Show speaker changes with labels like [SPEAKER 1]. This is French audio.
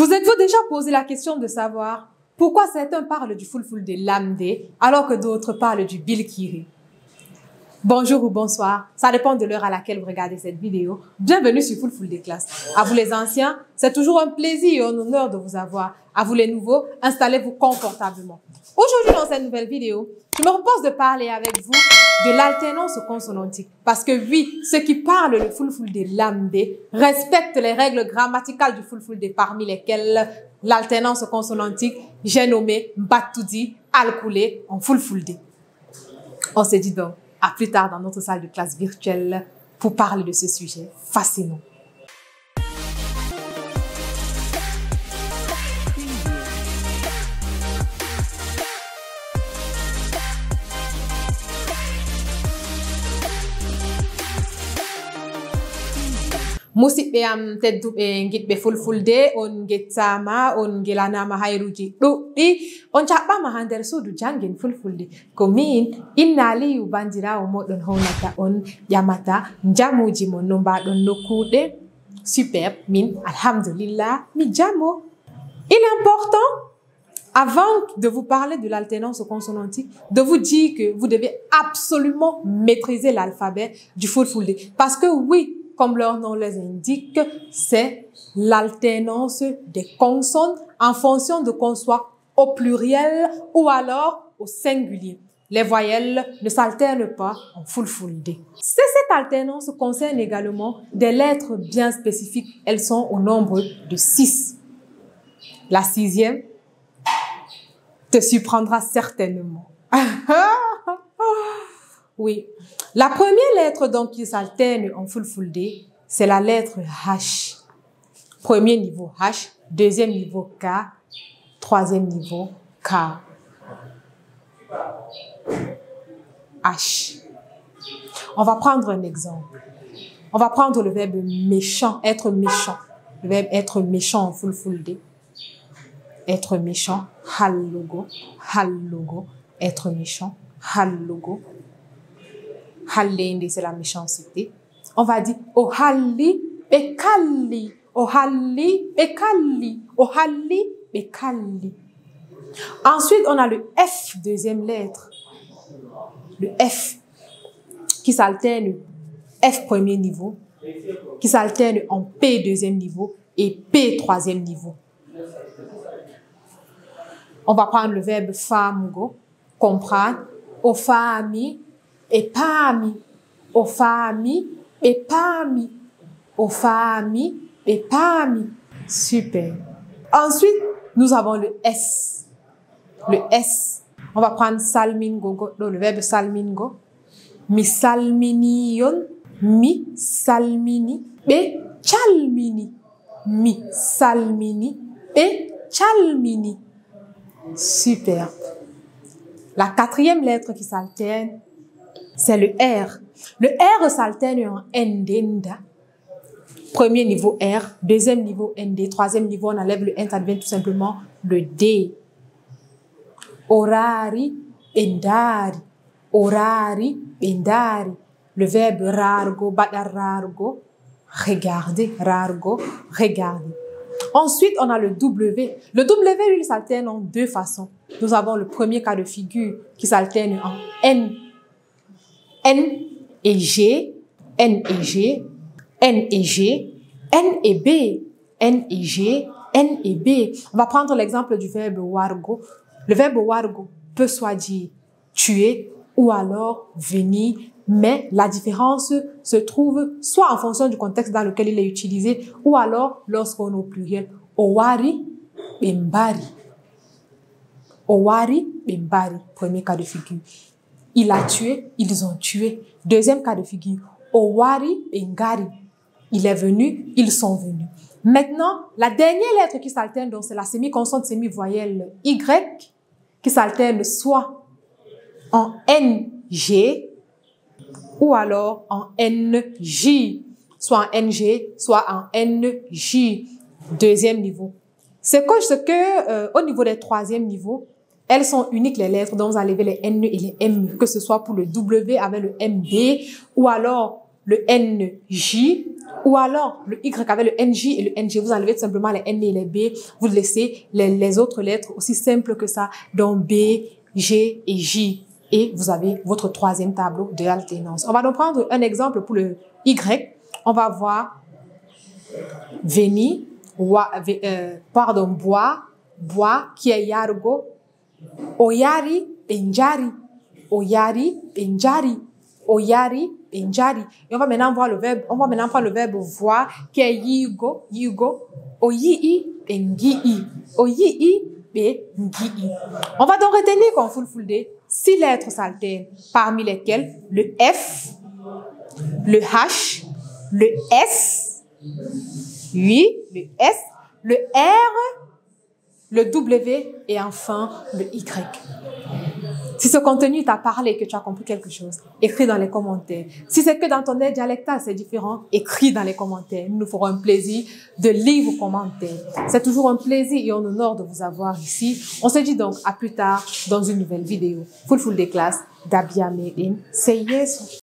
[SPEAKER 1] Vous êtes-vous déjà posé la question de savoir pourquoi certains parlent du fulfulde lamde alors que d'autres parlent du bilkiri? Bonjour ou bonsoir, ça dépend de l'heure à laquelle vous regardez cette vidéo. Bienvenue sur Fulfulde Class. À vous les anciens, c'est toujours un plaisir et un honneur de vous avoir. À vous les nouveaux, installez-vous confortablement. Aujourd'hui dans cette nouvelle vidéo, je me propose de parler avec vous de l'alternance consonantique. Parce que oui, ceux qui parlent le fulfulde lamde respectent les règles grammaticales du fulfulde, parmi lesquelles l'alternance consonantique, j'ai nommé Mbatoudi Alkoulé en fulfulde. On se dit donc à plus tard dans notre salle de classe virtuelle pour parler de ce sujet fascinant. Musidɓe am tedduɓe giɗɓe fulfulde, on gettama, on gelanama hayruji ɗuɗɗi, on jaɓɓama ha nder suudu jangin fulfulde ko min Inna Aliyu bandirawo moɗon hownata on ƴamata jamuji mon no mbaɗon nokkuɗe. Super, min alhamdulillah mi jamo. Il est important, avant de vous parler de l'alternance consonantique, de vous dire que vous devez absolument maîtriser l'alphabet du fulfulde. Parce que oui, comme leur nom les indique, c'est l'alternance des consonnes en fonction de qu'on soit au pluriel ou alors au singulier. Les voyelles ne s'alternent pas en fulfulde. Cette alternance concerne également des lettres bien spécifiques. Elles sont au nombre de 6. La 6e te surprendra certainement. Oui. La première lettre donc qui s'alterne en fulfulde, c'est la lettre H. Premier niveau H, deuxième niveau K, troisième niveau K. H. On va prendre un exemple. On va prendre le verbe méchant, être méchant. Le verbe être méchant en fulfulde. Être méchant, hallogo, hallogo, être méchant, hallogo. Hallende, c'est la méchanceté. On va dire Ohalli Bekalli, Ohalli Bekalli, Ohalli Bekalli. Ensuite, on a le F, deuxième lettre. Le F qui s'alterne, F premier niveau, qui s'alterne en P deuxième niveau et P troisième niveau. On va prendre le verbe famugo, comprendre, ofami, epami, ofami, epami, ofami, epami. Super. Ensuite, nous avons le S. Le S. On va prendre salmingo, le verbe salmingo. Mi salminion, mi salmini, be chalmini. Mi salmini, be chalmini. Super. La quatrième lettre qui s'alterne, c'est le R. Le R s'alterne en ndenda. Premier niveau R, deuxième niveau ND, troisième niveau on enlève le N, ça devient tout simplement le D. Orari, endari. Orari, endari. Le verbe rargo, badarargo, regardez, rargo, regardez. Ensuite, on a le W. Le W, lui, il s'alterne en deux façons. Nous avons le premier cas de figure qui s'alterne en N. N et G, N et G, N et G, N et B, N et G, N et B. On va prendre l'exemple du verbe wargo. Le verbe wargo peut soit dire tuer ou alors venir, mais la différence se trouve soit en fonction du contexte dans lequel il est utilisé ou alors lorsqu'on est au pluriel. Owari, bembari. Owari, bembari. Premier cas de figure. Il a tué, ils ont tué. Deuxième cas de figure. Owari, bengari. Il est venu, ils sont venus. Maintenant, la dernière lettre qui s'alterne, donc c'est la semi-consonne semi-voyelle Y, qui s'alterne soit en NG ou alors en NJ, soit en NG, soit en NJ, deuxième niveau. C'est que au niveau des troisième niveaux, elles sont uniques les lettres, donc vous enlevez les N et les M, que ce soit pour le W avec le MB ou alors le NJ Ou alors, le Y avec le NJ et le NG, vous enlevez tout simplement les N et les B, vous laissez les autres lettres aussi simples que ça, donc B, G et J. Et vous avez votre troisième tableau de l'alternance. On va donc prendre un exemple pour le Y. On va voir bois, qui est yargo, oyari, benjari, oyari, benjari, oyari, benjari. Et on va maintenant voir le verbe, voir, qui est yigo, oyi, bengii, oyi, bengii. On va donc retenir qu'en Fulfulde, 6 lettres s'alternent, parmi lesquelles le F, le H, le S, oui, le S, le R, le W et enfin le Y. Si ce contenu t'a parlé, que tu as compris quelque chose, écris dans les commentaires. Si c'est que dans ton aire dialectale, c'est différent, écris dans les commentaires. Nous nous ferons un plaisir de lire vos commentaires. C'est toujours un plaisir et un honneur de vous avoir ici. On se dit donc à plus tard dans une nouvelle vidéo. Fulfulde class, Dabia Made in Say Yes.